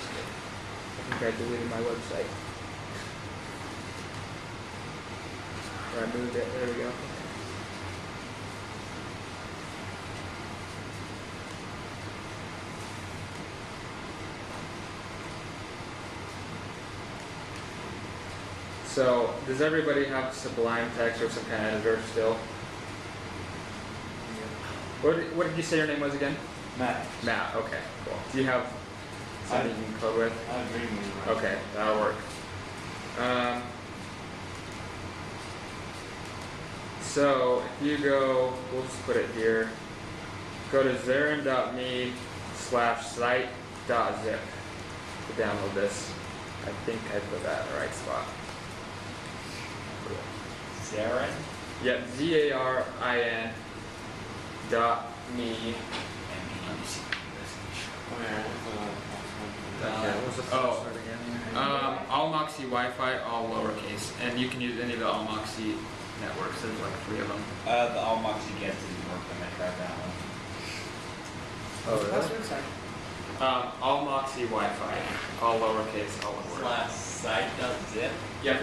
I think I deleted my website. Or I moved it. There we go. So, does everybody have Sublime Text or some kind of editor still? What did you say your name was again? Matt. Matt, okay, cool. Do you have something you can code with? I have Dreamweaver. Okay, that'll work. So, if you go, we'll just put it here, go to zarin.me/site.zip to download this. I think I put that in the right spot. Zarin? Yep, ZARIN .me. What's the first word again? All Moxie Wi-Fi, all lowercase, and you can use any of the All Moxie networks. There's like 3 of them. The All Moxie Gets didn't work when I tried that one. Oh, really? All Moxie Wi-Fi, all lowercase, all one word. /site.zip? Yep.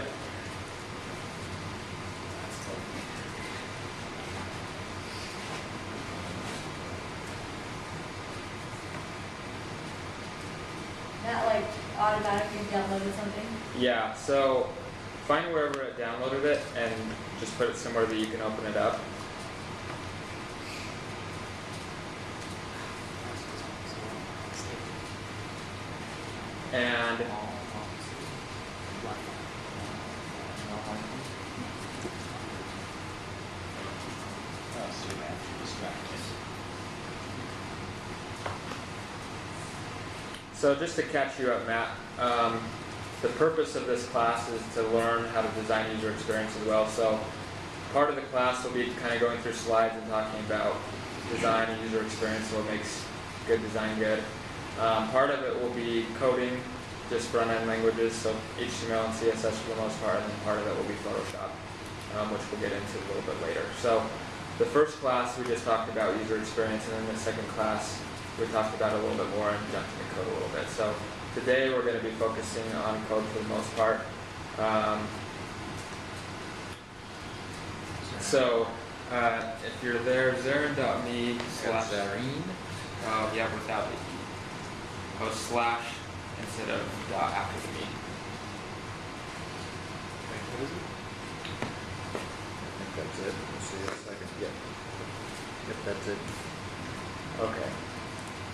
That like automatically downloaded something. Yeah. So find wherever it downloaded it and just put it somewhere that you can open it up. And so just to catch you up, Matt, the purpose of this class is to learn how to design user experience as well. So part of the class will be kind of going through slides and talking about design and user experience, what makes good design good. Part of it will be coding, just front-end languages, so HTML and CSS for the most part, and then part of it will be Photoshop, which we'll get into a little bit later. So the first class we just talked about user experience, and then the second class we talked about it a little bit more and jumped into code a little bit. So today we're going to be focusing on code for the most part. If you're there, zarin.me/Zarin. Yeah, without the E. Oh, slash instead of dot after the me. What is it? I think that's it. Let's see a second. Yep, that's it. Okay.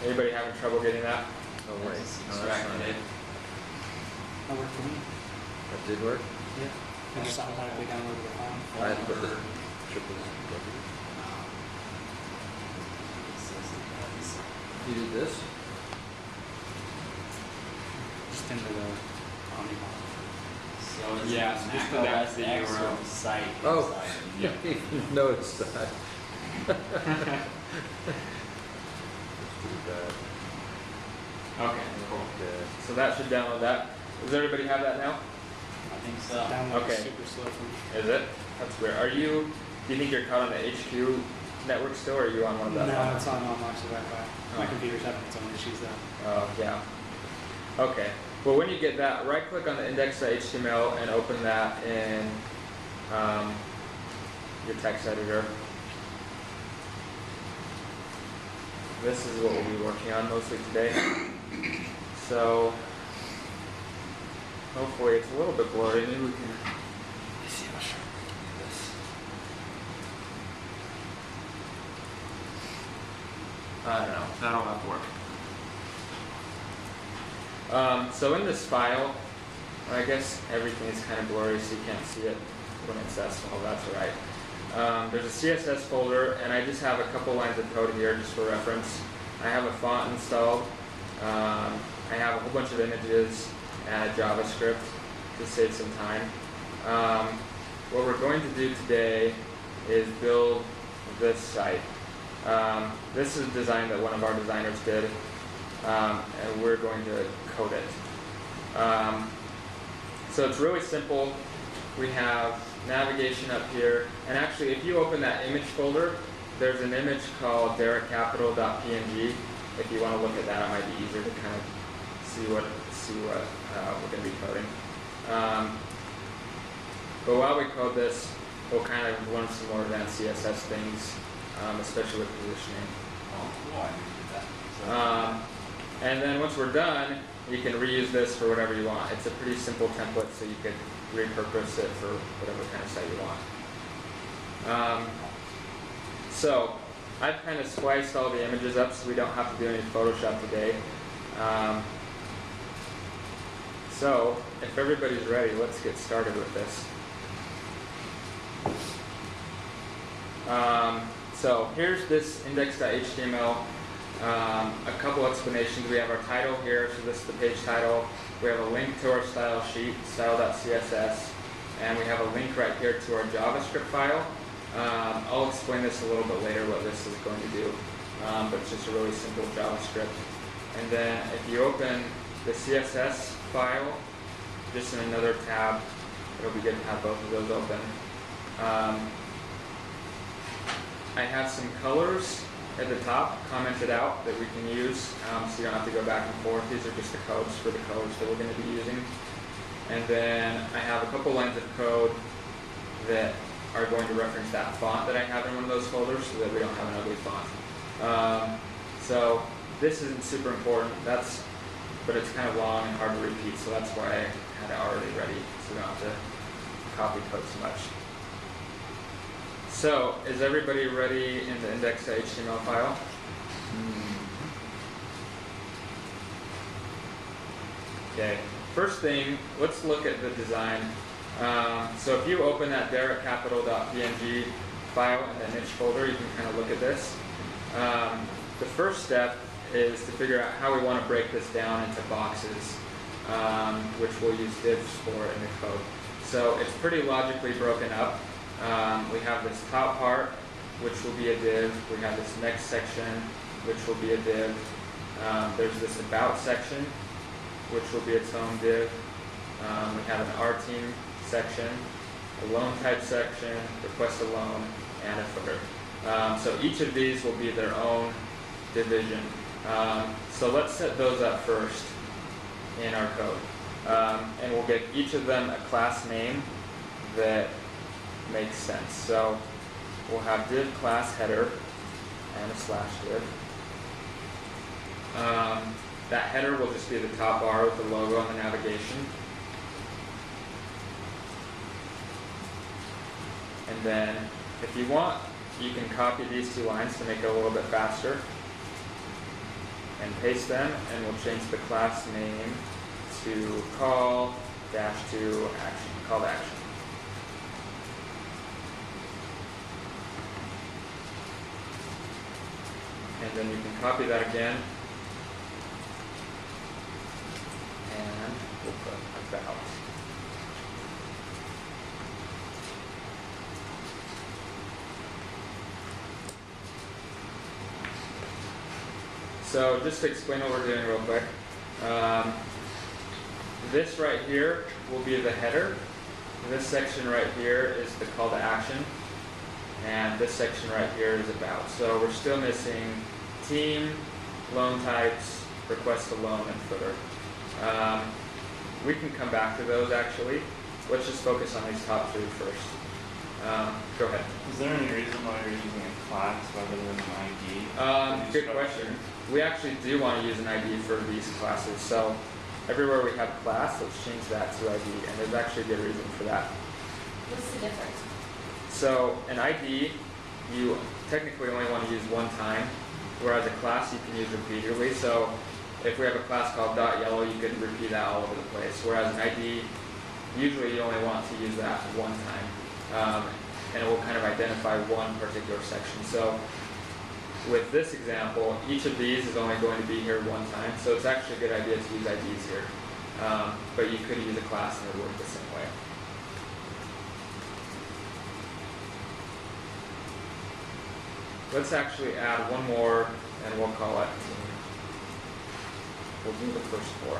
Anybody having trouble getting that? Oh, wait. No, that's Extracted not it. it. That worked for me. That did work? Yeah. I just automatically downloaded the file. I had to put the triple W. You did this? Just into the Omnimod. So it's Yeah, Mac just put that OS to X your from site Oh. inside. Yeah. Noticed that. That's pretty bad. Okay, cool. Okay. So that should download that. Does everybody have that now? I think so. Download Okay. is super slow for me. Is it? That's weird. Do you think you're caught on the HQ network still, or are you on one of the? No, it's on Moxie Wi-Fi. My Oh. computer's having its own issues though. Oh, yeah. Okay. Well, when you get that, right-click on the index.html and open that in your text editor. This is what we'll be working on mostly today. So hopefully it's a little bit blurry. Maybe we can. Let's see how sharp we can do this. I don't know. That'll have to work. So in this file, I guess everything is kind of blurry, so you can't see it when it says, oh, that's all right. There's a CSS folder, and I just have a couple lines of code here just for reference. I have a font installed. I have a whole bunch of images and JavaScript to save some time. What we're going to do today is build this site. This is a design that one of our designers did, and we're going to code it. So it's really simple. We have navigation up here, and actually if you open that image folder, there's an image called derekcapital.png. If you want to look at that, it might be easier to kind of see what we're going to be coding. But while we code this, we'll kind of learn some more advanced CSS things, especially with positioning. Oh, cool, I didn't do that. So, And then once we're done, you can reuse this for whatever you want. It's a pretty simple template, so you could repurpose it for whatever kind of site you want. So I've kind of spliced all the images up so we don't have to do any Photoshop today. So if everybody's ready, let's get started with this. So here's this index.html. A couple explanations. We have our title here, so this is the page title. We have a link to our style sheet, style.css, and we have a link right here to our JavaScript file. I'll explain this a little bit later what this is going to do, but it's just a really simple JavaScript. And then if you open the CSS file, just in another tab, it'll be good to have both of those open. I have some colors at the top commented out that we can use, so you don't have to go back and forth. These are just the codes for the colors that we're going to be using. And then I have a couple lines of code that are going to reference that font that I have in one of those folders so that we don't have an ugly font. So this isn't super important, but it's kind of long and hard to repeat, so that's why I had it already ready, so we don't have to copy code so much. So, is everybody ready in the index.html file? Okay, first thing, let's look at the design. So if you open that derekcapital.png file in the niche folder, you can kind of look at this. The first step is to figure out how we want to break this down into boxes, which we'll use divs for in the code. So it's pretty logically broken up. We have this top part, which will be a div. We have this next section, which will be a div. There's this about section, which will be its own div. We have an our team section, a loan type section, request a loan, and a footer. So each of these will be their own division. So let's set those up first in our code. And we'll give each of them a class name that makes sense. So we'll have div class header and a slash div. That header will just be the top bar with the logo and the navigation. And then if you want, you can copy these two lines to make it a little bit faster and paste them, and we'll change the class name to call to action, call to action. And then you can copy that again, and we'll put about. So just to explain what we're doing real quick, this right here will be the header. This section right here is the call to action. And this section right here is about. So we're still missing team, loan types, request a loan, and footer. We can come back to those actually. Let's just focus on these top three first. Go ahead. Is there any reason why you're using a class rather than an ID? Good question. We actually do want to use an ID for these classes. So everywhere we have class, let's change that to ID. And there's actually a good reason for that. What's the difference? So an ID, you technically only want to use one time, whereas a class you can use repeatedly. So if we have a class called .yellow, you can repeat that all over the place. Whereas an ID, usually you only want to use that one time, and it will kind of identify one particular section. So with this example, each of these is only going to be here one time. So it's actually a good idea to use IDs here, but you could use a class and it would work the same way. Let's actually add one more, and we'll call it team. We'll do the first four.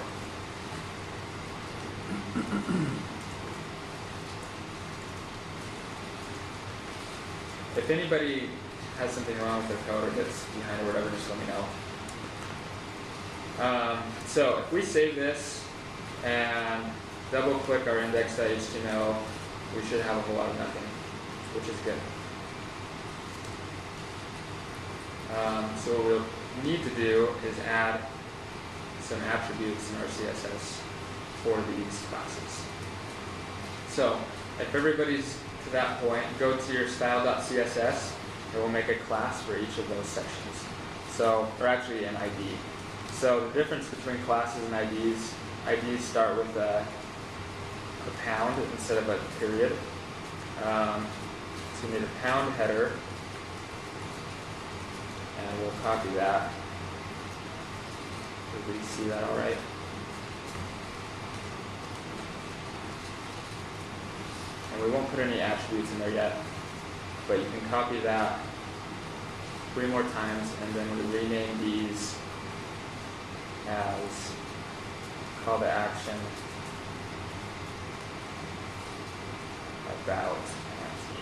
If anybody has something wrong with their code or gets behind or whatever, just let me know. So if we save this and double click our index.html, we should have a whole lot of nothing, which is good. So what we'll need to do is add some attributes in our CSS for these classes. So if everybody's to that point, go to your style.css and we'll make a class for each of those sections. So, or actually an ID. So the difference between classes and IDs start with a pound instead of a period. So you need a pound header, and we'll copy that. Everybody see that all right? And we won't put any attributes in there yet, but you can copy that 3 more times, and then we rename these as call to action about anti.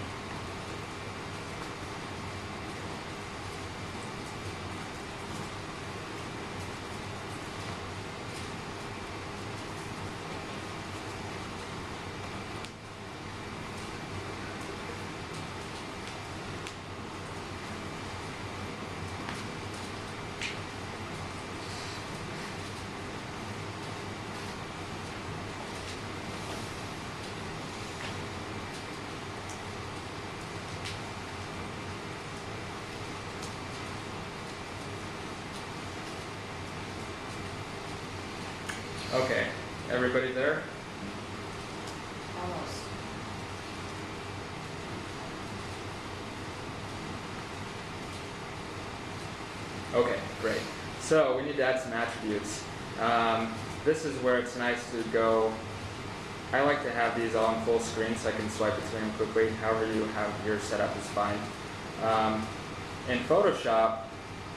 Okay, everybody there? Almost. Okay, great. So we need to add some attributes. This is where it's nice to go. I like to have these all in full screen so I can swipe between them quickly. However you have your setup is fine. In Photoshop,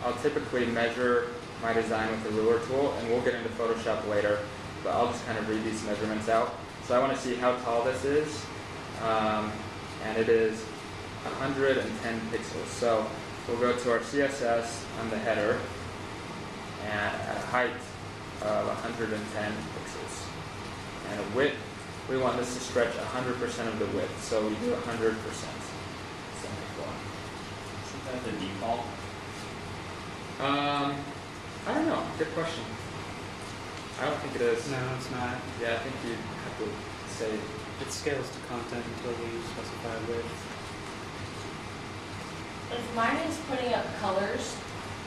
I'll typically measure my design with the ruler tool, and we'll get into Photoshop later, but I'll just kind of read these measurements out. So I want to see how tall this is, and it is 110 pixels. So we'll go to our CSS on the header, and at a height of 110 pixels. And a width, we want this to stretch 100% of the width, so we do 100%. Semicolon. Isn't that the default? I don't know. Good question. I don't think it is. No, it's not. Yeah, I think you have to say. It scales to content until we specify width. If mine is putting up colors,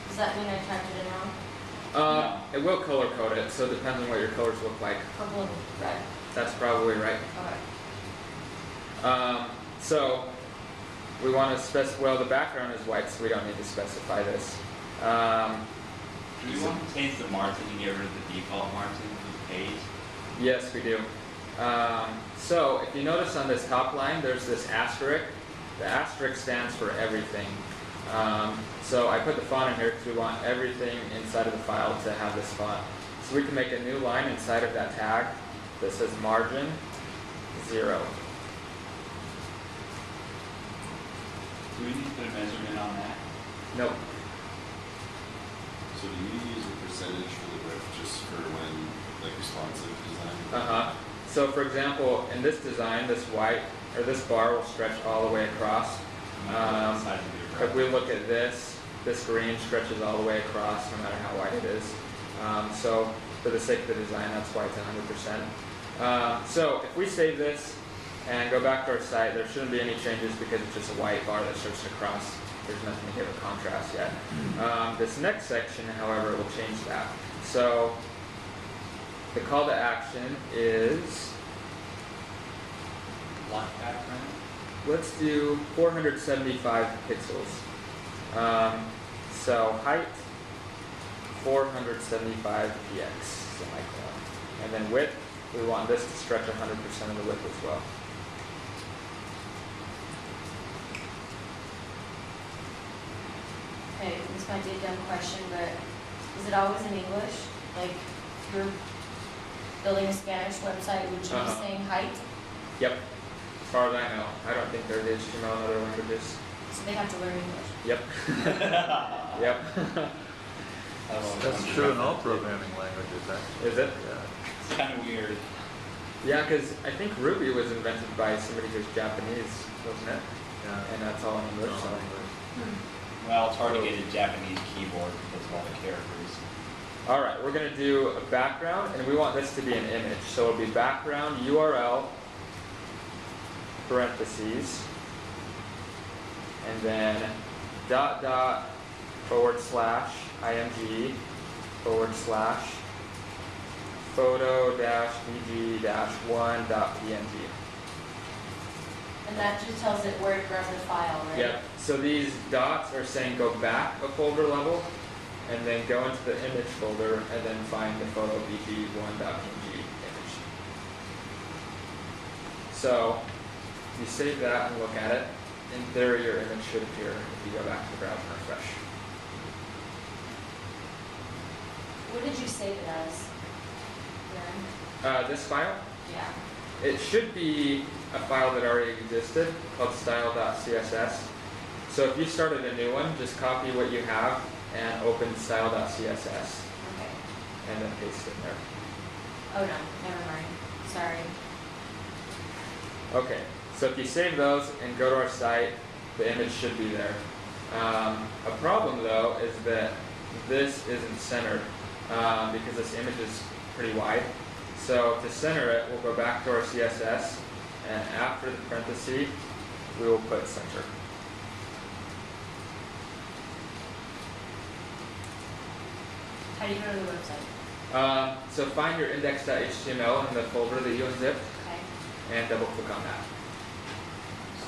does that mean I typed it in wrong? It will color code it, so it depends on what your colors look like. Purple and red. That's probably right. Okay. So we want to specify. Well, the background is white, so we don't need to specify this. Do you want to change the margin and get rid of the default margin of the page? Yes, we do. So if you notice on this top line, there's this asterisk. The asterisk stands for everything. So I put the font in here because we want everything inside of the file to have this font. So we can make a new line inside of that tag that says margin 0. Do we need to put a measurement on that? Nope. So do you use a percentage for the width just for when, like, responsive design? So for example, in this design, this white, or this bar will stretch all the way across. If we look at this green stretches all the way across no matter how wide it is. So for the sake of the design, that's why it's 100%. So if we save this and go back to our site, there shouldn't be any changes because it's just a white bar that stretches across. There's nothing to give a contrast yet. This next section, however, will change that. So the call to action is, Black background? let's do 475 pixels. So height, 475 px, semicolon. And then width, we want this to stretch 100% of the width as well. Okay, this might be a dumb question, but is it always in English? Like, if you're building a Spanish website, would you be saying height? Yep. As far as I know. I don't think there's HTML in other languages. So they have to learn English. Yep. Yep. That's true in all programming languages, actually. Is it? Yeah. It's kind of weird. Yeah, because I think Ruby was invented by somebody who's Japanese, wasn't it? Yeah. And that's all in English. So. Well, it's hard to get a Japanese keyboard because of all the characters. All right, we're going to do a background, and we want this to be an image. So it'll be background URL parentheses, and then dot dot / img / photo -vg -1.png. And that just tells it where to grab the file, right? Yep. So these dots are saying go back a folder level, and then go into the image folder, and then find the photo vg1.png image. So you save that and look at it. In theory, your image should appear if you go back to the browser and refresh. What did you save it as? Darren? This file, Yeah. it should be a file that already existed called style.css. So if you started a new one, just copy what you have and open style.css Okay. and then paste it in there. Oh no, never mind. Sorry. Okay, so if you save those and go to our site, the image should be there. A problem though is that this isn't centered because this image is pretty wide. So to center it, we'll go back to our CSS, and after the parenthesis, we will put center. How do you go to the website? So find your index.html in the folder that you unzipped, Okay. and double click on that. So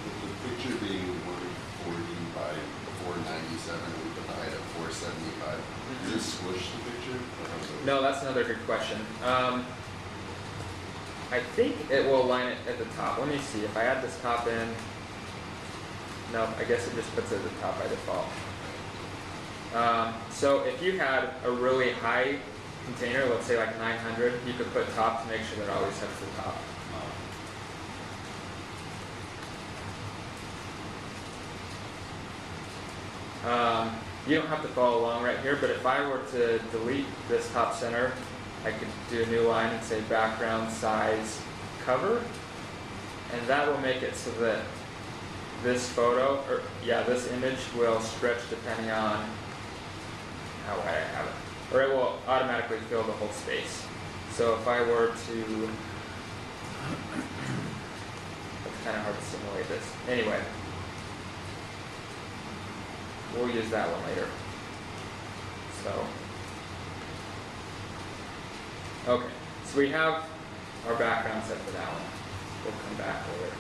with the picture being 140 by 497, we put the height at 475. Does it squish the picture? Or how does it work? No, that's another good question. I think it will align it at the top. Let me see. If I add this top in, no, I guess it just puts it at the top by default. So if you had a really high container, let's say like 900, you could put top to make sure that it always sets the top. You don't have to follow along right here, but if I were to delete this top center, I could do a new line and say background size cover, and that will make it so that this photo, or yeah, this image will stretch depending on how wide I have it, or it will automatically fill the whole space. So if I were to, it's kind of hard to simulate this. Anyway, we'll use that one later. So, okay, so we have our background set for that one. We'll come back later.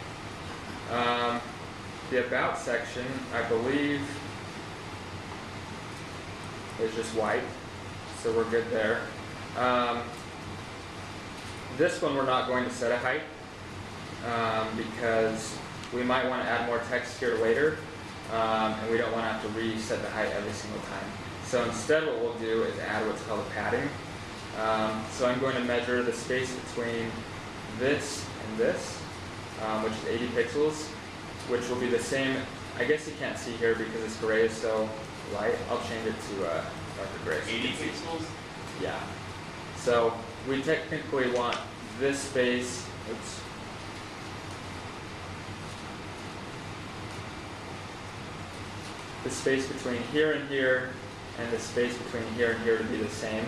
The about section, I believe, is just white, so we're good there. This one we're not going to set a height because we might want to add more text here later, and we don't want to have to reset the height every single time. So instead what we'll do is add what's called a padding. So I'm going to measure the space between this and this, which is 80 pixels, which will be the same. I guess you can't see here because this gray is so light. I'll change it to darker gray. So 80 pixels? Yeah. So we technically want this space, oops. The space between here and here, and the space between here and here to be the same.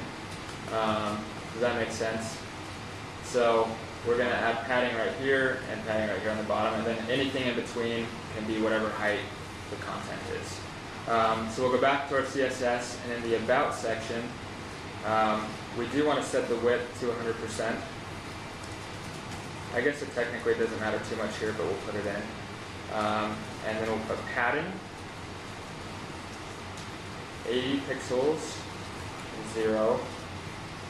Does that make sense? So we're going to add padding right here and padding right here on the bottom, and then anything in between can be whatever height the content is. So we'll go back to our CSS, and in the About section, we do want to set the width to 100%. I guess it technically doesn't matter too much here, but we'll put it in. And then we'll put padding, 80 pixels, 0,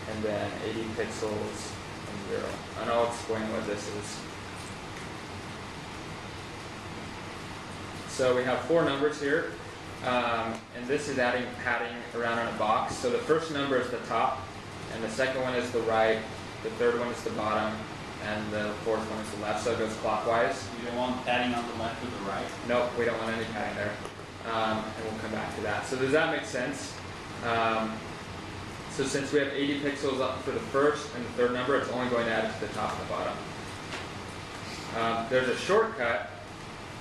and then 80 pixels, and 0. And I'll explain what this is. So we have 4 numbers here, and this is adding padding around on a box. So the first number is the top, and the second one is the right, the third one is the bottom, and the fourth one is the left, so it goes clockwise. You don't want padding on the left or the right? Nope, we don't want any padding there. And we'll come back to that. So does that make sense? So since we have 80 pixels up for the first and the third number, it's only going to add it to the top and the bottom. There's a shortcut.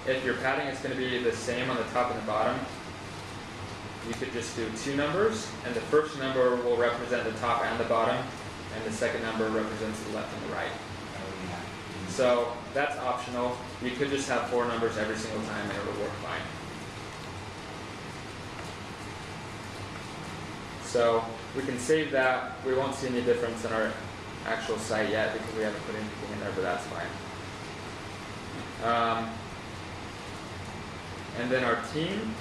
If your padding is going to be the same on the top and the bottom, you could just do 2 numbers, and the first number will represent the top and the bottom, and the second number represents the left and the right. So that's optional. You could just have 4 numbers every single time and it would work fine. So we can save that. We won't see any difference in our actual site yet because we haven't put anything in there, but that's fine. And then our team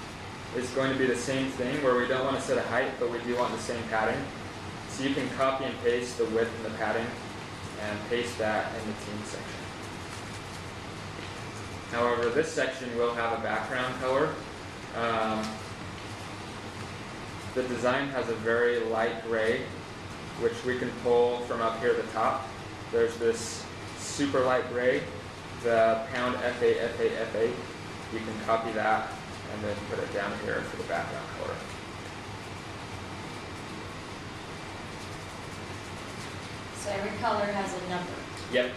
is going to be the same thing where we don't want to set a height, but we do want the same padding. So you can copy and paste the width and the padding and paste that in the team section. However, this section will have a background color. The design has a very light gray, which we can pull from up here at the top. There's this super light gray, the pound F8, F8, F8. You can copy that and then put it down here for the background color. So every color has a number. Yep.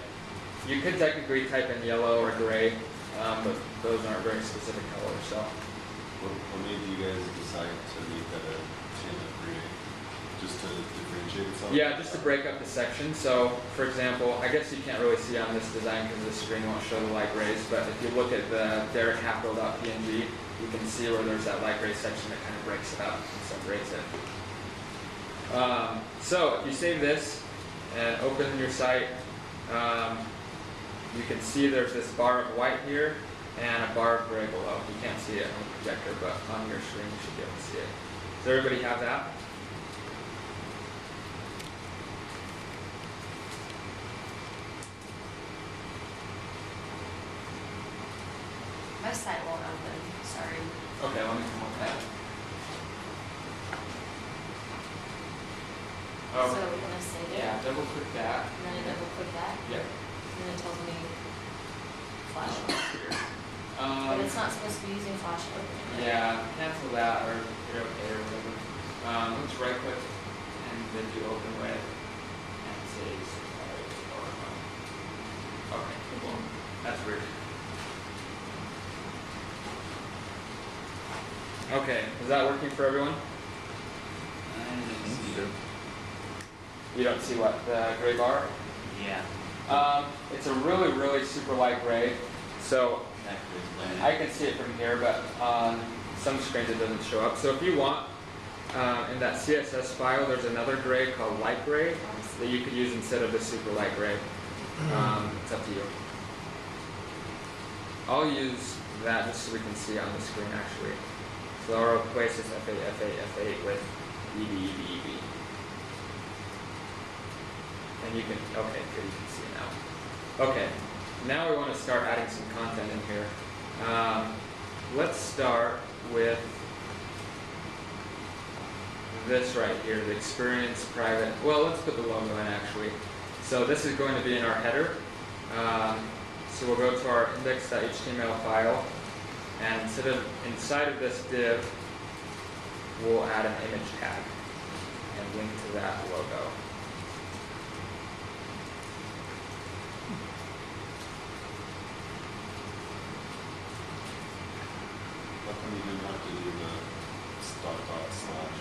You could technically type in yellow or gray, but those aren't very specific colors. So. What made you guys decide to make that a chain of 3? Just to differentiate itself? Yeah, just to break up the section. So, for example, I guess you can't really see on this design because the screen won't show the light grays, but if you look at the DerekHackle.png, you can see where there's that light gray section that kind of breaks it up and separates it. So, if you save this and open your site, you can see there's this bar of white here and a bar of gray below. You can't see it on the projector, but on your screen you should be able to see it. Does everybody have that? My site won't open, sorry. Okay, let me come up with that. So we're gonna save it. Yeah, double click that. And then I double click that, Yep. and then it tells me flash open. But it's not supposed to be using flash open. Yeah, cancel that or hit OK or whatever. Let's right click and then do open with and say okay, cool. That's weird. Okay, is that working for everyone? You don't see what? The gray bar? Yeah. It's a really, really super light gray. So I can see it from here, but on some screens it doesn't show up. So if you want, in that CSS file, there's another gray called light gray that you could use instead of the super light gray. It's up to you. I'll use that just so we can see on the screen actually. So I'll replace this F8, F8, F8 with EB, EB, EB. And you can, okay, good, you can see it now. Okay, now we want to start adding some content in here. Let's start with this right here, the experience private. Well, let's put the logo in actually. So this is going to be in our header. So we'll go to our index.html file, and inside of this div, we'll add an image tag and link to that logo. How come you didn't have to do the dot slash?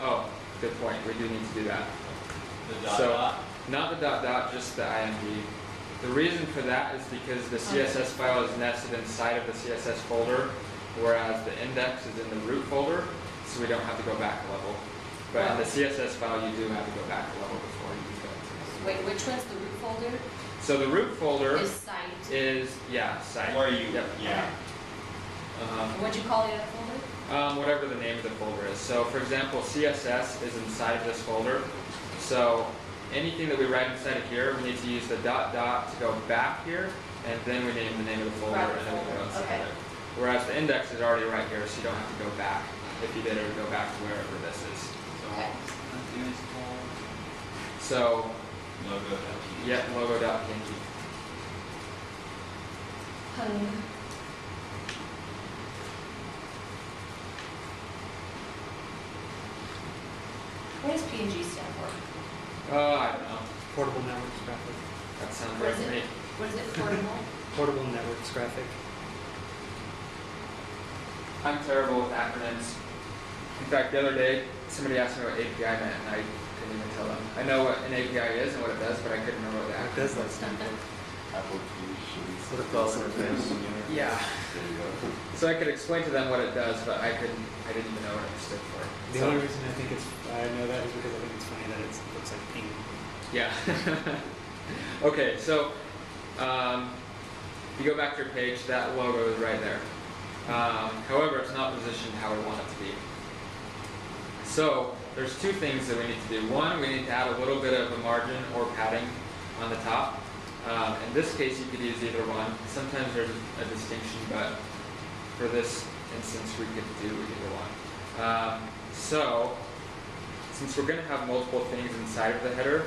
Oh, good point. We do need to do that. The dot So, dot. not the dot dot, just the IMG. The reason for that is because the CSS file is nested inside of the CSS folder, whereas the index is in the root folder, so we don't have to go back a level. But in the CSS file, you do have to go back a level before you can go into this. Wait, which one's the root folder? So the root folder Is site. is, yeah, site. Or you, Yep. yeah. And what'd you call the other folder? Whatever the name of the folder is. So for example, CSS is inside of this folder. So anything that we write inside of here, we need to use the dot dot to go back here, and then we name the name of the folder, Right, and then we go inside okay. it. Whereas the index is already right here, so you don't have to go back. If you did, it would go back to wherever this is. So, Okay. let's do this called So, logo. yeah, logo.png. Hung. What does PNG stand for? I don't know. Portable networks graphic. That sounds What right is to me. it? What is it, portable? Portable networks graphic. I'm terrible with acronyms. In fact, the other day, somebody asked me what API meant, and I couldn't even tell them. I know what an API is and what it does, but I couldn't remember what the What acronym does that stand for? Applications. Protocol interface. Yeah. There you go. So I could explain to them what it does, but I didn't even know what it stood for. The So- only reason I know that is because I think it's funny that it looks like ping. Yeah. Okay, so if you go back to your page, that logo is right there. However, it's not positioned how we want it to be. So there's two things that we need to do. One, we need to add a little bit of a margin or padding on the top. In this case, you could use either one. Sometimes there's a distinction, but for this instance, we could do either one. So since we're going to have multiple things inside of the header,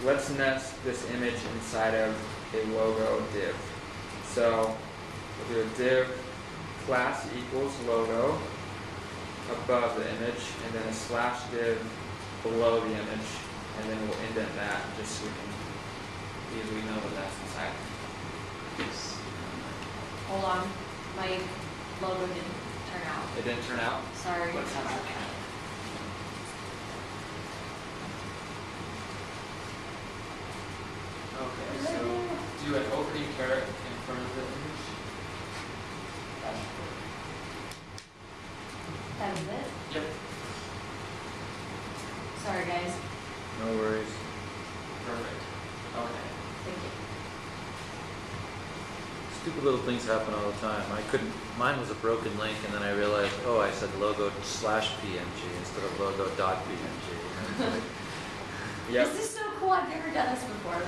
let's nest this image inside of a logo div. So we'll do a div class equals logo above the image, and then a slash div below the image, and then we'll indent that just so we can easily know that that's inside. Hold on, my logo didn't turn out. It didn't turn out. Sorry. Let's have it. Okay, so do an opening caret in front of the image. That should work. That is it? Yep. Sorry, guys. No worries. Perfect. Okay. Thank you. Stupid little things happen all the time. Mine was a broken link, and then I realized, oh, I said logo slash PNG instead of logo dot PNG. And it's like, Yep. This is so cool, I've never done this before.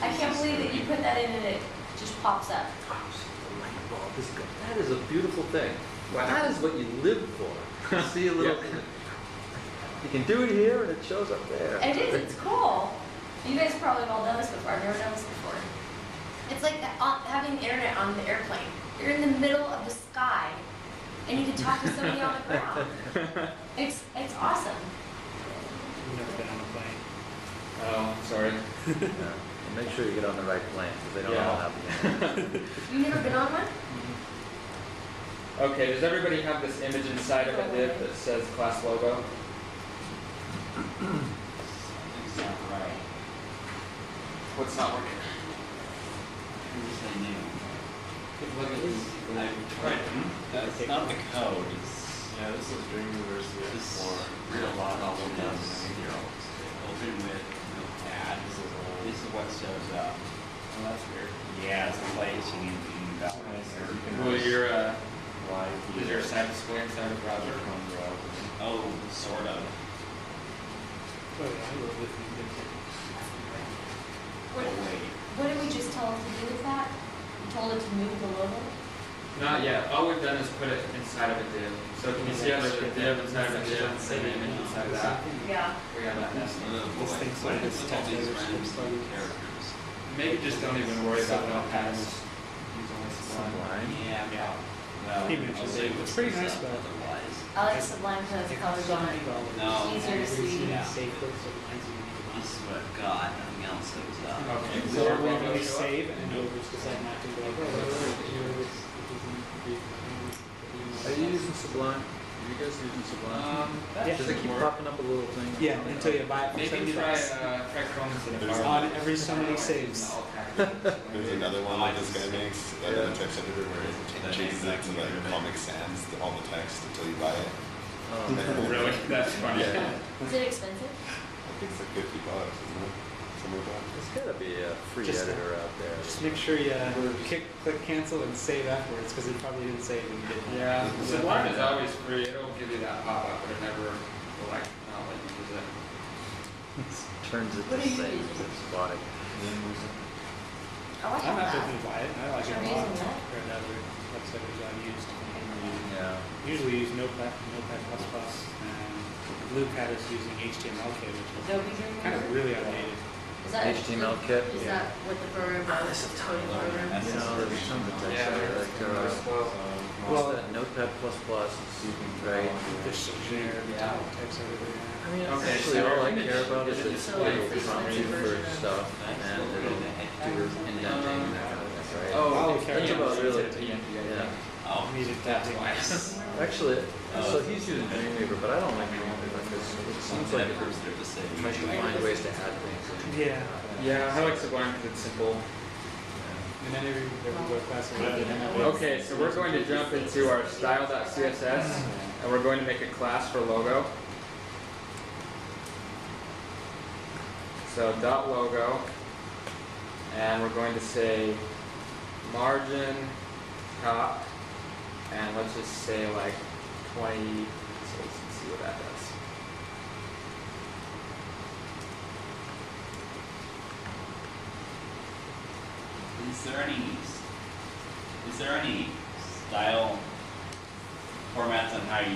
I can't believe that you put that in and it just pops up. wow, the light bulb is good. That is a beautiful thing. Wow. That is what you live for. See a little. Yeah. You can do it here, and it shows up there. It is, it's cool. You guys probably have all done this before, I've never done this before. It's like having internet on the airplane. You're in the middle of the sky, and you can talk to somebody on the ground. It's awesome. I've never been on a plane. Oh, sorry. Yeah. And make sure you get on the right plane, because they don't Yeah. all have the. You've never been on one? Okay, does everybody have this image inside of a div that says class logo? Something's not right. What's not working? Who's the new? Look at this. That's not the code, it's Yeah, this is during University of this Four. real A lot of problem them. is open with notepad. This is what shows up. Oh, that's weird. Yeah, it's placing in that way. Well, your Live. is your side display inside of browser? Oh, sort of. Oh, yeah, I wrote with you. What, Oh, wait. what did we just tell it to do with that? We told it to move the logo? Not yet. All we've done is put it inside of a div. So can you see how there's a div inside of a div and same image inside of that? Yeah. We have that nesting. This thing's like this text editor script plugin. Characters. Maybe just don't even worry about notepads. Use only Sublime. Yeah, Yeah. well, He mentioned it. It's pretty nice, but- otherwise. I like Sublime because it's colors on it. No. Easier to see. Yeah. Save clicks or lines you need to run. This is what I've got, nothing else goes up. Okay. So when you save and then just decide not to go over, Are you using Sublime? Are you guys using Sublime? That Yeah. Does it should keep work. popping up a little thing? Yeah, until you buy it for Maybe $70. try Chrome instead of There's Firefox. on every so many saves. There's another one that this guy makes, Yeah. the text editor, where it changes it to like Comic Sans, all the text until you buy it. Oh, man. Really? That's funny. Yeah. Is it expensive? I think it's like $50, isn't it? Somewhere like that. There's gotta be a free Just- editor out there. Just make sure you click cancel and save afterwards, because it probably didn't save when you did it. Yeah, Sublime is always free. It'll give you that pop-up, but it never will like not let you use it. Turns it to What are you save. using? It's spotting. Oh, I I'm have not that. going to buy it. I like it Are a you lot using that? compared to other websites I've used. Yeah. Usually use Notepad++, and Bluecat is using HTML code, which is Adobe Dream. kind of really outdated. Is that HTML kit. Is that what the program does? That's a The ton coding of program? learning. You know, there's tons of text Yeah, there, like, what's Well, that, Notepad++, right? There's generic types everywhere. I mean, Okay, actually, so all I image- care about is that So, it'll like, prompt you for version of- stuff, and it'll do indenting and that kind of stuff, right? Oh, That's about really, yeah. yeah. Oh, Needed That's that. why. Actually, so he's using Dreamweaver, but I don't like Dreamweaver because it seems like that there's first there to say. you can find ways to add things. Yeah. Yeah, I like Sublime because it's simple. And then every web class will have Okay, so we're going to jump into our style.css and we're going to make a class for logo. So dot logo, and we're going to say margin top, and let's just say like 20 pixels and see what that does. Is there any style formats on how you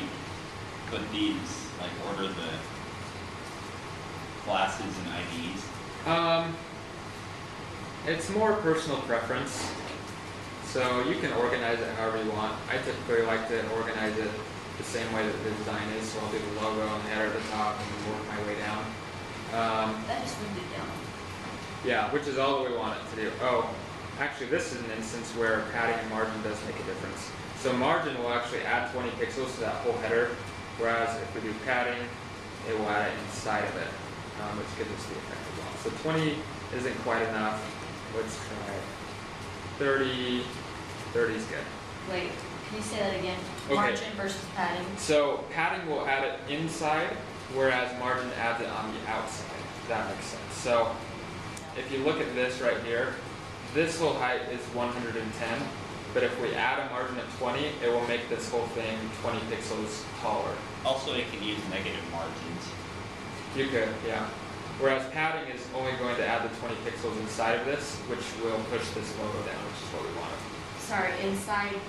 put these, like order the classes and IDs? It's more personal preference. So you can organize it however you want. I typically like to organize it the same way that the design is. So I'll do the logo and the header at the top and then work my way down. That just moved it down. Yeah, which is all that we want it to do. Oh, actually this is an instance where padding and margin does make a difference. So margin will actually add 20 pixels to that whole header, whereas if we do padding, it will add it inside of it, which gives us the effect as well. So 20 isn't quite enough. Let's try 30. 30 is good. Wait, can you say that again? Okay. Margin versus padding. So padding will add it inside, whereas margin adds it on the outside. If that makes sense. So if you look at this right here, this whole height is 110, but if we add a margin of 20, it will make this whole thing 20 pixels taller. Also, it can use negative margins. You could, yeah. Whereas padding is only going to add the 20 pixels inside of this, which will push this logo down, which is what we want. Sorry, inside.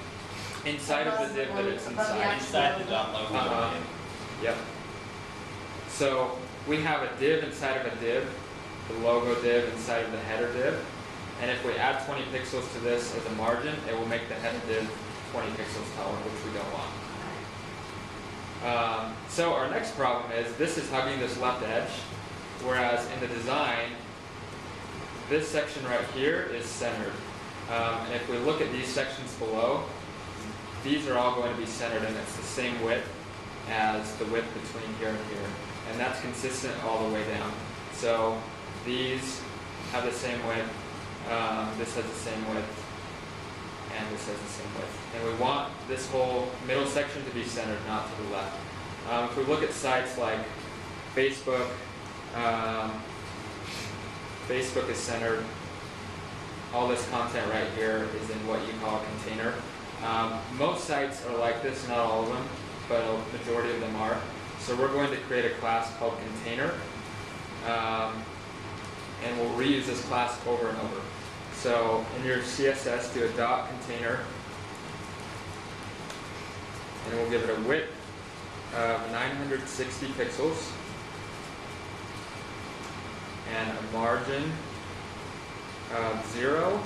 Inside of the div that it's Above the inside. actual Inside the logo. dot logo. Uh-huh. Yep. So we have a div inside of a div, the logo div inside of the header div, and if we add 20 pixels to this as a margin, it will make the header div 20 pixels taller, which we don't want. So our next problem is this is hugging this left edge, whereas in the design, this section right here is centered. And if we look at these sections below, these are all going to be centered, and it's the same width as the width between here and here. And that's consistent all the way down. So these have the same width, this has the same width, and this has the same width. And we want this whole middle section to be centered, not to the left. If we look at sites like Facebook, Facebook is centered. All this content right here is in what you call a container. Most sites are like this, not all of them, but a majority of them are. So we're going to create a class called container, and we'll reuse this class over and over. So in your CSS, do a dot container, and we'll give it a width of 960 pixels, and a margin of 0,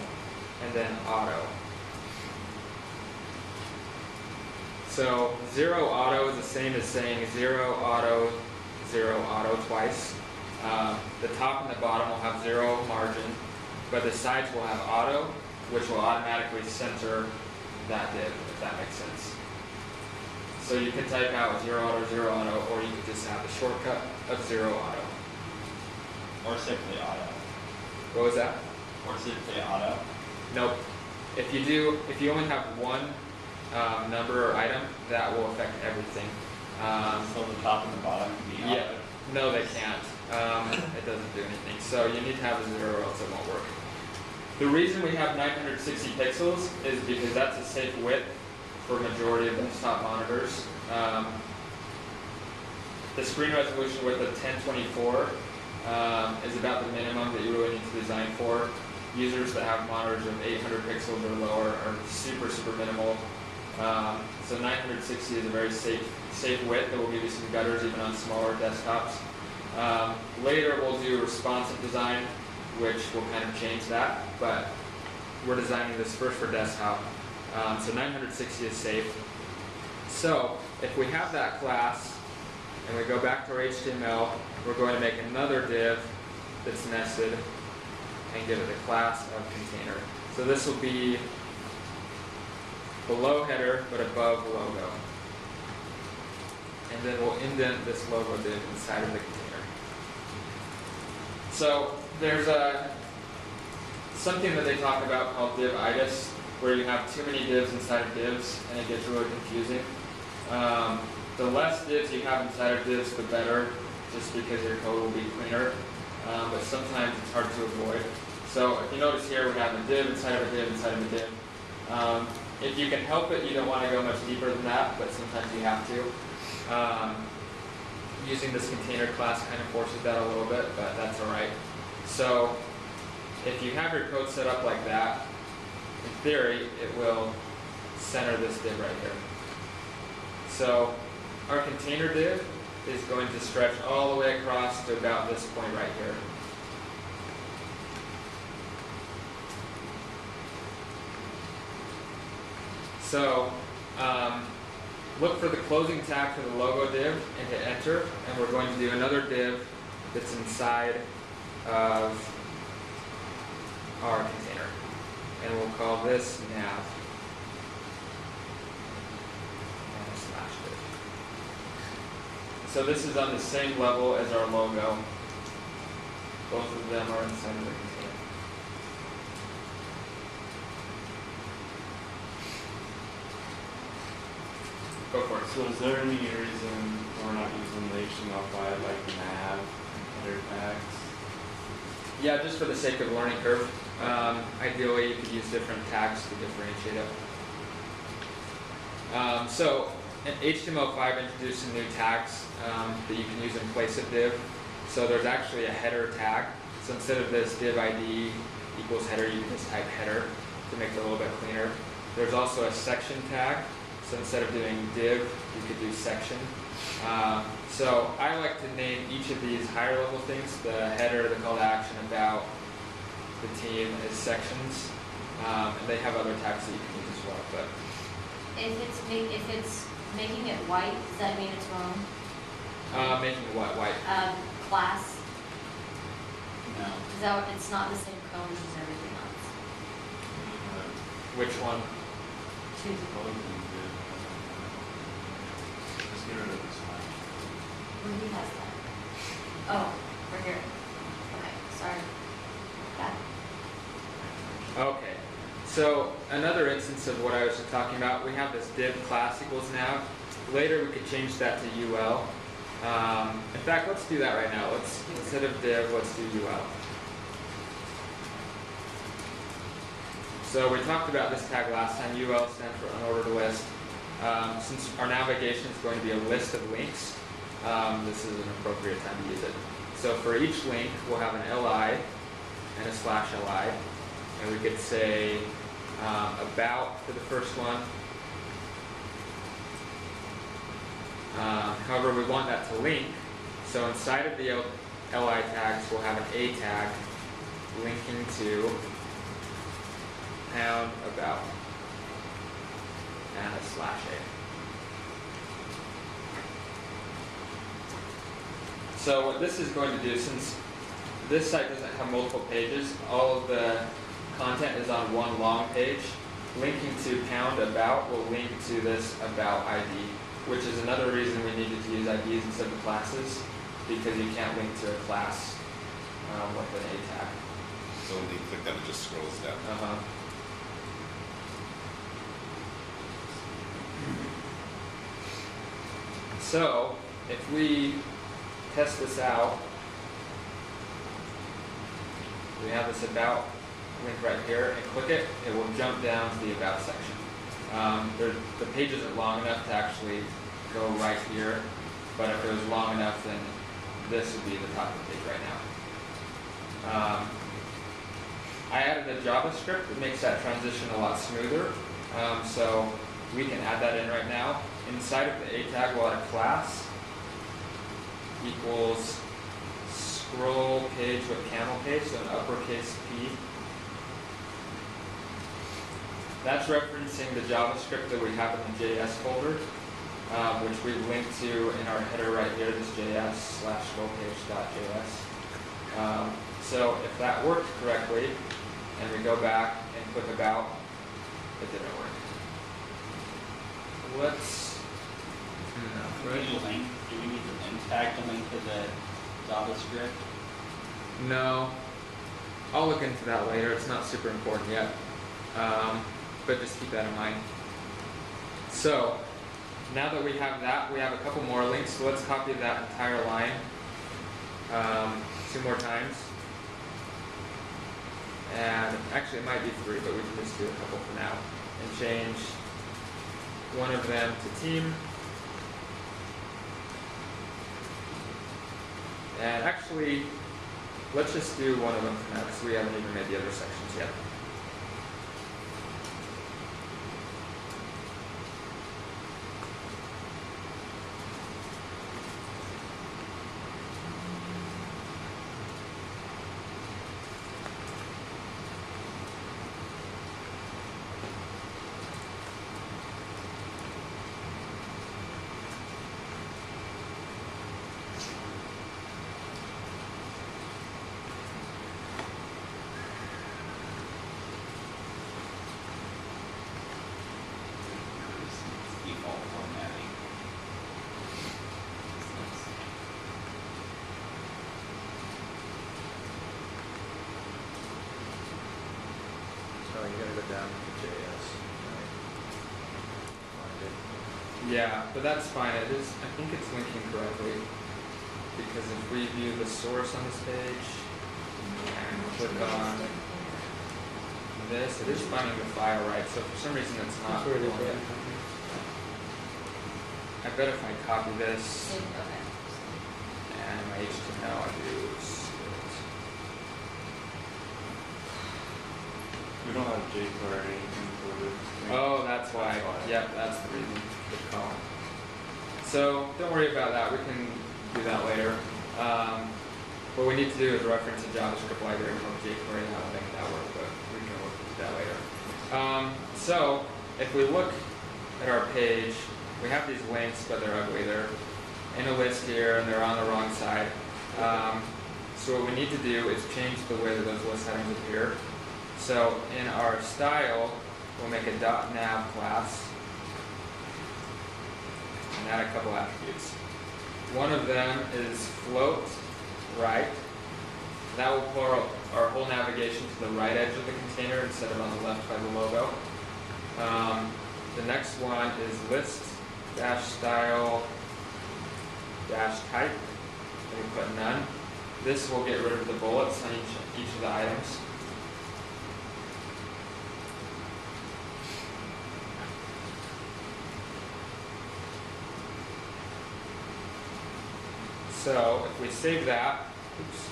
and then auto. So 0 auto is the same as saying 0 auto twice. The top and the bottom will have 0 margin, but the sides will have auto, which will automatically center that div, if that makes sense. So you can type out 0 auto, or you could just have the shortcut of 0 auto. Or simply auto. What was that? Or simply auto. Nope. If you only have one number or item, that will affect everything. So the top and the bottom can be auto. Yeah. No, they can't. It doesn't do anything. So you need to have a 0 or else it won't work. The reason we have 960 pixels is because that's a safe width for majority of desktop monitors. The screen resolution width of 1024 is about the minimum that you really need to design for. Users that have monitors of 800 pixels or lower are super, super minimal. So 960 is a very safe width that will give you some gutters even on smaller desktops. Later we'll do responsive design, which will kind of change that, but we're designing this first for desktop. So 960 is safe. So if we have that class and we go back to our HTML, we're going to make another div that's nested and give it a class of container. So this will be below header but above logo. And then we'll indent this logo div inside of the container. So there's something that they talk about called div-itis, where you have too many divs inside of divs and it gets really confusing. The less divs you have inside of divs, the better, just because your code will be cleaner. But sometimes it's hard to avoid. So if you notice here, we have a div inside of a div inside of a div. If you can help it, you don't want to go much deeper than that, but sometimes you have to. Using this container class kind of forces that a little bit, but that's alright. So if you have your code set up like that, in theory, it will center this div right here. So our container div is going to stretch all the way across to about this point right here. So look for the closing tag for the logo div and hit enter, and we're going to do another div that's inside of our container. And we'll call this nav. And a slash div. So this is on the same level as our logo. Both of them are inside of the container. Go for it. So is there any reason we're not using the HTML5 like nav, header tags? Yeah, just for the sake of learning curve. Ideally, you could use different tags to differentiate it. So in HTML5 introduced some new tags that you can use in place of div. So there's actually a header tag. So instead of this div ID equals header, you can just type header to make it a little bit cleaner. There's also a section tag. So instead of doing div, you could do section. So I like to name each of these higher level things, the header, the call to action, about, the team, as sections. And they have other tags that you can use as well. But If it's making it white, does that mean it's wrong? making what white? Class. No. Is that what, it's not the same code as everything else? Which one? Choose. Just get rid of this one. Where he has that? Oh, right here. Okay, sorry. Got it. Okay. So another instance of what I was just talking about, we have this div class equals nav. Later we could change that to UL. In fact, let's do that right now. Instead of div, let's do UL. So we talked about this tag last time. UL stands for unordered list. Since our navigation is going to be a list of links, this is an appropriate time to use it. So for each link, we'll have an li and a /li. And we could say about for the first one. However, we want that to link. So inside of the li tags, we'll have an a tag linking to pound about and a /a. So what this is going to do, since this site doesn't have multiple pages, all of the content is on one long page. Linking to pound about will link to this about ID, which is another reason we needed to use IDs instead of classes, because you can't link to a class with an a tag. So when you click that, it just scrolls down. So if we test this out, we have this about link right here, and click it, it will jump down to the about section. The page isn't long enough to actually go right here, but if it was long enough, then this would be the top of the page right now. I added a JavaScript that makes that transition a lot smoother, so we can add that in right now. Inside of the a tag, we'll add a class equals scroll page with camel case, so an uppercase P. That's referencing the JavaScript that we have in the JS folder, which we've linked to in our header right here, this js/scrollpage.js. So if that worked correctly, and we go back and click about, it didn't work. Let's, Do we need a link? Do we need the link tag to link to the JavaScript? no, I'll look into that later, it's not super important yet, but just keep that in mind. So, now that we have that, we have a couple more links, so let's copy that entire line 2 more times. And actually it might be 3, but we can just do a couple for now. And change one of them to team. And actually, let's just do one of them for now, because we haven't even made the other sections yet. Default formatting. So you gotta go down to JS. Right? Find it. Yeah, but that's fine. It is. I think it's linking correctly, because if we view the source on this page and click on this, it is finding the file right. So for some reason it's not. That's where it is, pulling it. right? I bet if I copy this Okay. and my HTML, I do split. We don't have jQuery or anything for this. Oh, that's why. That's why. Yep, that's the reason. Good call. So don't worry about that. We can do that later. What we need to do is reference a JavaScript library called jQuery, and that'll make that work, but we can work with that later. So if we look at our page, we have these links, but they're ugly. They're in a list here, and they're on the wrong side. So what we need to do is change the way that those list headings appear. So in our style, we'll make a .nav class and add a couple attributes. One of them is float right. That will pull our whole navigation to the right edge of the container instead of on the left by the logo. The next one is list dash style dash type, and we put none. This will get rid of the bullets on each of the items. So if we save that, oops,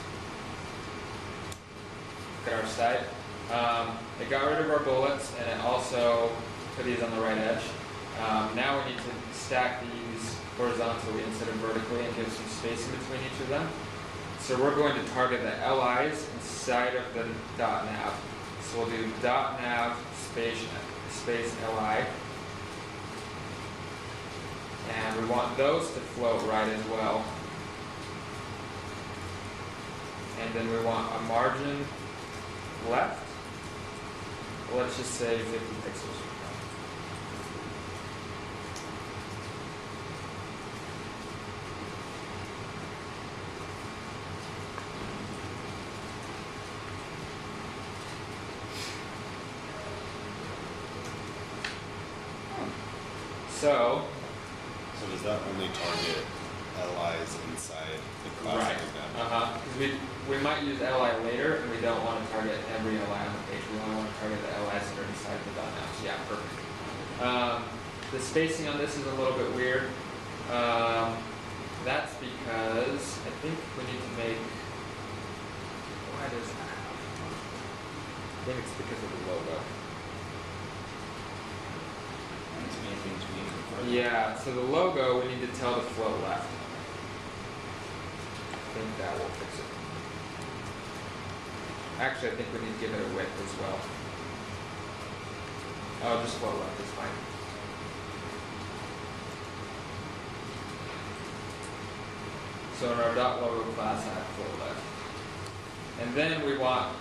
look at our site. It got rid of our bullets, and it also put these on the right edge. Now we need to stack these horizontally instead of vertically and give some spacing between each of them. So we're going to target the LIs inside of the .nav. So we'll do .nav space LI. And we want those to float right as well. And then we want a margin left. Let's just say 50 pixels. So does that only target LIs inside the class? right. Because we might use LI later, and we don't want to target every LI on the page. We only want to target the LIs that are inside the .navs. Yeah, perfect. The spacing on this is a little bit weird. That's because I think we need to make. Why does that happen? I think it's because of the logo. That's many things we need to further. Yeah, so the logo we need to tell to float left. I think that will fix it. Actually, I think we need to give it a width as well. Oh, just float left is fine. So in our dot logo class, I have float left. And then we want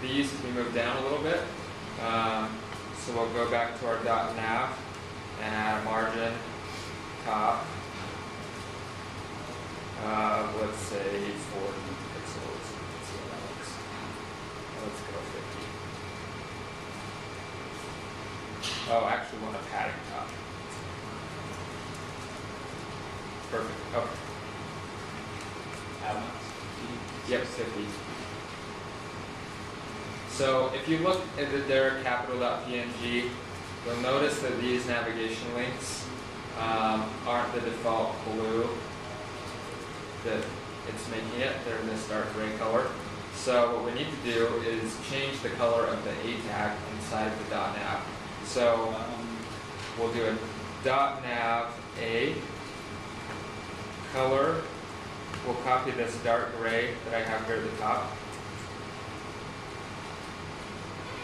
these to be moved down a little bit. So we'll go back to our dot nav and add a margin top. Let's say 40 pixels. Let's see how that looks. Let's go 50. Oh, actually, we want a padding top. Perfect. Okay. How much? Yep, 50. So if you look at the there capital.png, you'll notice that these navigation links aren't the default blue that it's making it. They're this dark gray color. So what we need to do is change the color of the A tag inside of the .nav. So we'll do a .nav A color. We'll copy this dark gray that I have here at the top.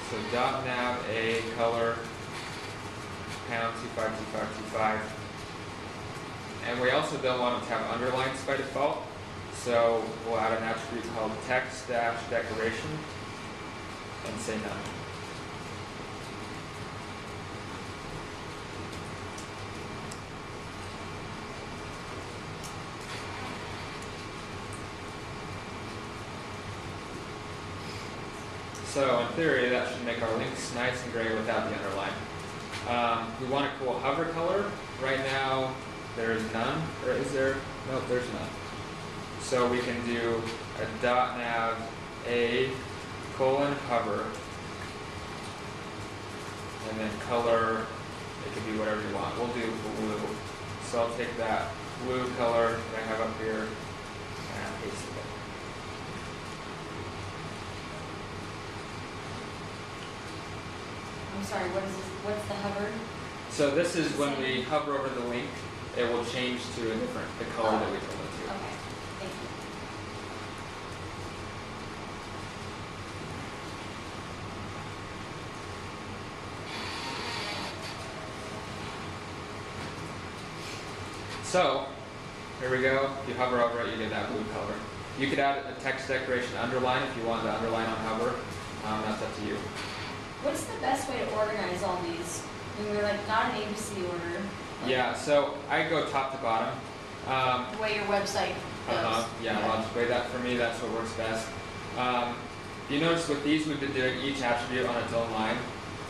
So .nav A color pound 252525. And we also don't want it to have underlines by default. So we'll add an attribute called text-decoration and say none. So in theory, that should make our links nice and gray without the underline. We want a cool hover color. Right now, there is none. Or is there? Nope, there's none. So we can do a .nav A :hover, and then color. It can be whatever you want. We'll do blue. So I'll take that blue color that I have up here and paste it. I'm sorry, what is this? What's the hover? So this is when we hover over the link, it will change to a different, the color that we told it to. Okay, thank you. So, here we go. If you hover over it, you get that blue color. You could add a text decoration underline if you want the underline on hover. That's up to you. What's the best way to organize all these? When we're like not an ABC order. Like Yeah, so I go top to bottom. The way your website goes. Yeah, logically, that for me, that's what works best. You notice with these, we've been doing each attribute on its own line.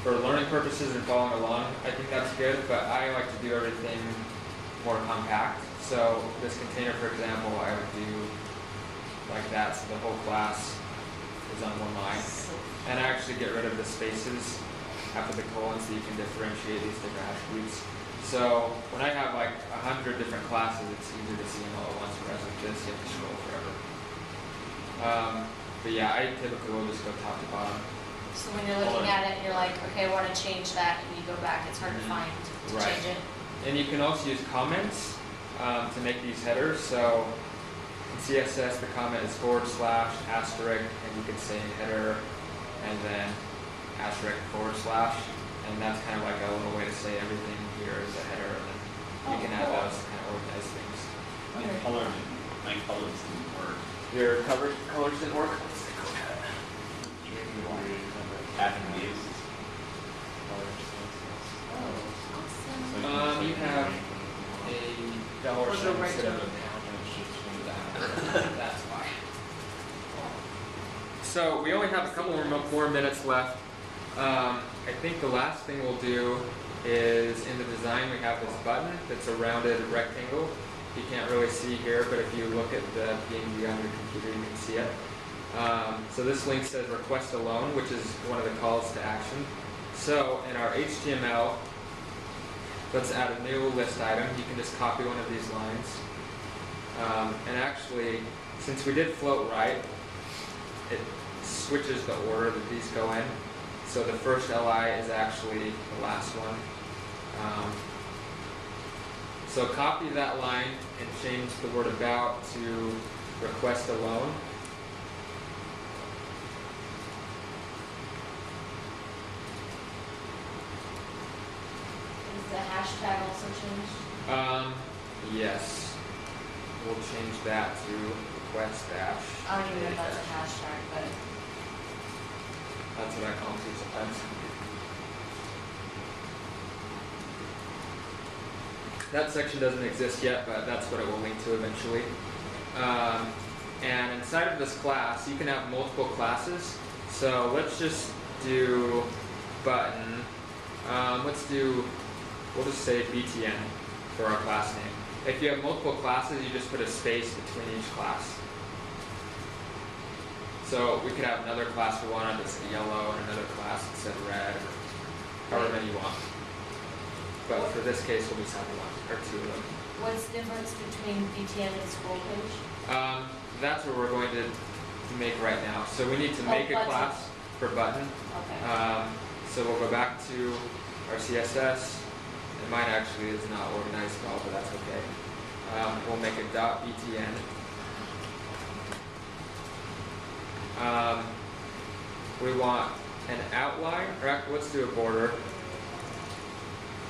For learning purposes and following along, I think that's good, but I like to do everything more compact. So this container, for example, I would do like that, so the whole class is on one line. And I actually get rid of the spaces after the colon so you can differentiate these different attributes. So when I have like 100 different classes, it's easier to see them all at once, whereas with this, you have to scroll forever. But yeah, I typically will just go top to bottom. So when you're looking at it, you're like, okay, I want to change that, and you go back. It's hard to find to Right. change it. And you can also use comments to make these headers. So in CSS, the comment is /*, and you can say header, and then */, and that's kind of like a little way to say everything here is a header, and then you can add those to kind of organize things. My colors didn't work. Your colors didn't work? Let's take a look at it. Having these. Oh, awesome. You have a dollar sign instead of a pound. That's why. So we only have a couple more minutes left. I think the last thing we'll do is in the design we have this button that's a rounded rectangle. You can't really see here, but if you look at the PNG on your computer, you can see it. So this link says request a loan, which is one of the calls to action. So in our HTML, let's add a new list item. You can just copy one of these lines. And actually, since we did float right, it switches the order that these go in. So the first LI is actually the last one. So copy that line and change the word about to request a loan. hashtag also changed? Yes. We'll change that to request dash. I don't even know if that's a hashtag, but That's what I call them too sometimes. That section doesn't exist yet, but that's what it will link to eventually. And inside of this class, you can have multiple classes. So let's just do button. We'll just say BTN for our class name. If you have multiple classes, you just put a space between each class. So we could have another class we want that's yellow and another class that said red, or however many you want. But for this case, we'll just have one or two of them. what's the difference between BTN and scroll page? That's what we're going to make right now. So we need to make a button. class for button. Okay. So we'll go back to our CSS. And mine actually is not organized at all, but that's okay. We'll make a .btn. We want an outline, or let's do a border.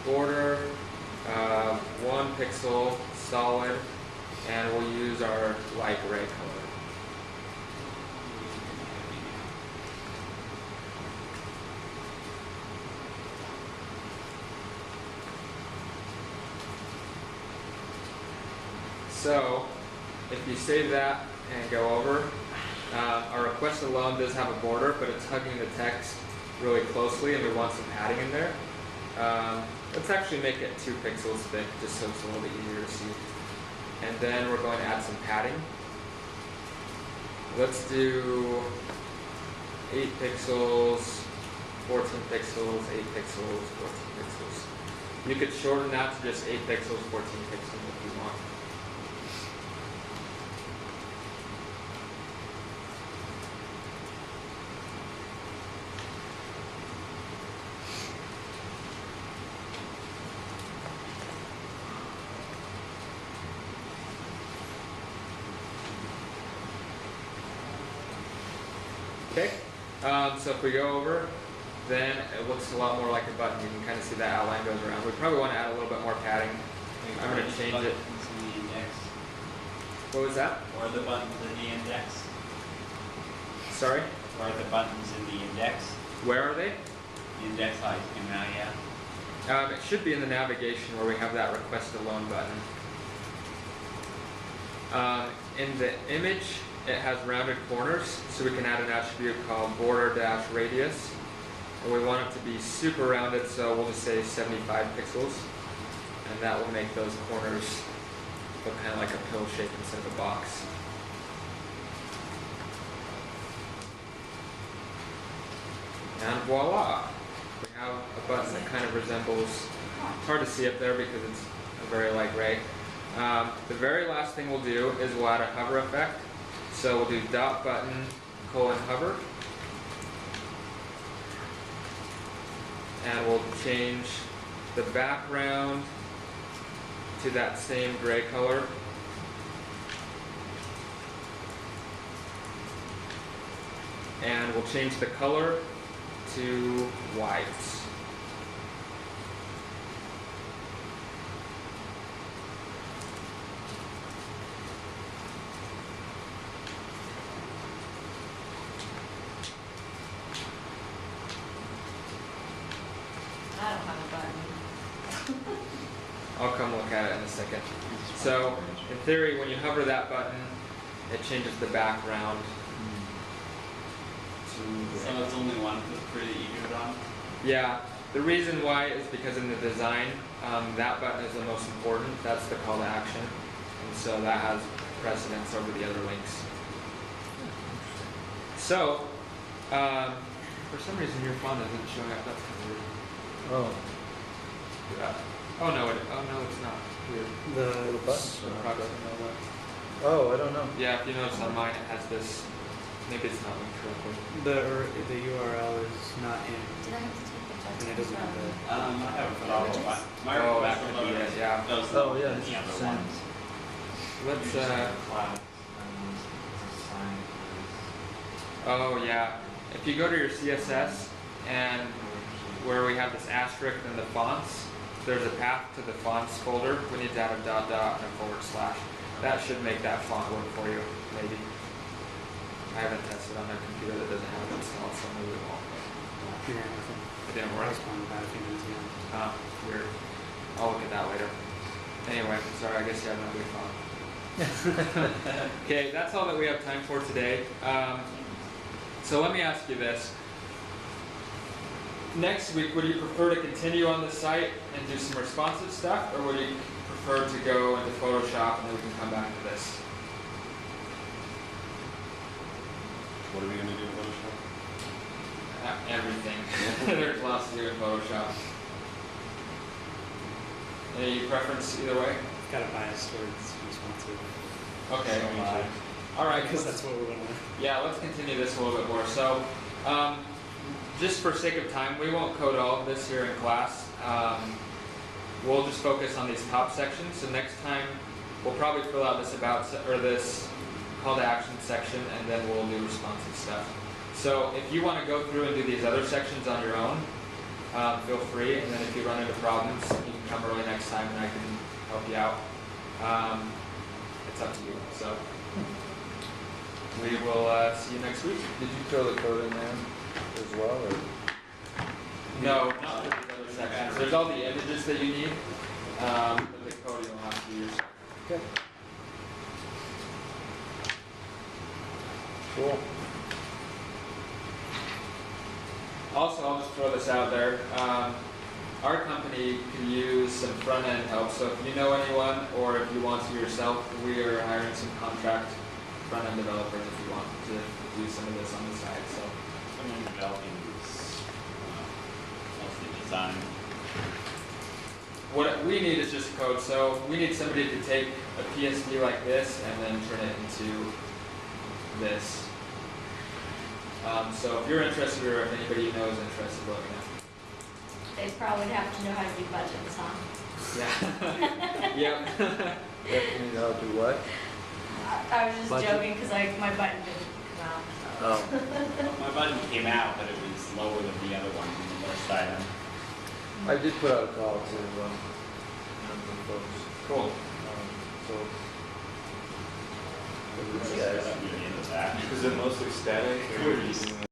Border, 1 pixel, solid, and we'll use our light gray color. So, if you save that and go over, our request alone does have a border, but it's hugging the text really closely, and we want some padding in there. Let's actually make it 2 pixels thick, just so it's a little bit easier to see. And then we're going to add some padding. Let's do 8 pixels, 14 pixels, 8 pixels, 14 pixels. You could shorten that to just 8 pixels, 14 pixels if you want. Okay, so if we go over, then it looks a lot more like a button. You can kind of see that outline goes around. We probably want to add a little bit more padding. I'm going to change it. In the index. What was that? Or the buttons in the index. Sorry? Or the buttons in the index. Where are they? Index icon now, yeah. It should be in the navigation where we have that request alone button. In the image, it has rounded corners, so we can add an attribute called border-radius. And we want it to be super rounded, so we'll just say 75 pixels. And that will make those corners look kind of like a pill shape instead of a box. And voila! We have a button that kind of resembles, it's hard to see up there because it's a very light gray. The very last thing we'll do is we'll add a hover effect. So we'll do .button: hover. And we'll change the background to that same gray color. And we'll change the color to white. I don't have a button. I'll come look at it in a second. So, in theory, when you hover that button, it changes the background to... So it's only one for the eager on? Yeah, the reason why is because in the design, that button is the most important. That's the call to action. And so that has precedence over the other links. So, for some reason your font isn't showing up. That's kind of weird. Oh, Yeah. Oh no, it's not. Weird. The buttons The are not progress good. and all that. Oh, I don't know. Yeah, if you notice on mine, it has this. Maybe it's not linked correctly. the URL is not in, Did I have to take the text and it doesn't have the. I haven't put all of my, my Oh, request that could will be load it, yeah. those Oh, yeah, and it's the other the same. ones. Let's. Class and assign Oh yeah. If you go to your CSS and where we have this asterisk and the fonts, there's a path to the fonts folder. We need to add a dot dot and a forward slash. That should make that font work for you, maybe. I haven't tested on a computer that doesn't have it installed, so maybe it won't. Yeah, I think. It didn't I work. was playing with that a few minutes ago. Weird. I'll look at that later. Anyway, sorry, I guess you have an ugly font. Okay, that's all that we have time for today. So let me ask you this. Next week, would you prefer to continue on the site and do some responsive stuff, or would you prefer to go into Photoshop and then we can come back to this? What are we gonna do in Photoshop? Everything. There's lots to do in Photoshop. Any preference either way? I've got a bias towards responsive. Okay. So, All right. because that's what we're going to. Yeah, let's continue this a little bit more. So, just for sake of time, we won't code all of this here in class. We'll just focus on these top sections. So next time, we'll probably fill out this this call to action section, and then we'll do responsive stuff. So if you want to go through and do these other sections on your own, feel free. And then if you run into problems, you can come early next time, and I can help you out. It's up to you. So we will see you next week. Did you throw the code in there as well, or? No, not for these other sections. There's all the images that you need, but the code you'll have to use. Okay. Cool. Also, I'll just throw this out there. Our company can use some front-end help, so if you know anyone or if you want to yourself, we are hiring some contract front-end developers if you want to do some of this on the side. So, Someone developing mostly design. what we need is just code. So we need somebody to take a PSD like this and then turn it into this. So if you're interested, or if anybody you know is interested, let me know. They probably have to know how to do budgets, huh? Yeah. Yep. Definitely know how to do what? I was just Budget? joking because my button didn't come out. Oh. My button came out, but it was lower than the other one on the left side. I did put out a call to some folks. Cool. So. Really into that. Is it mostly static or are you using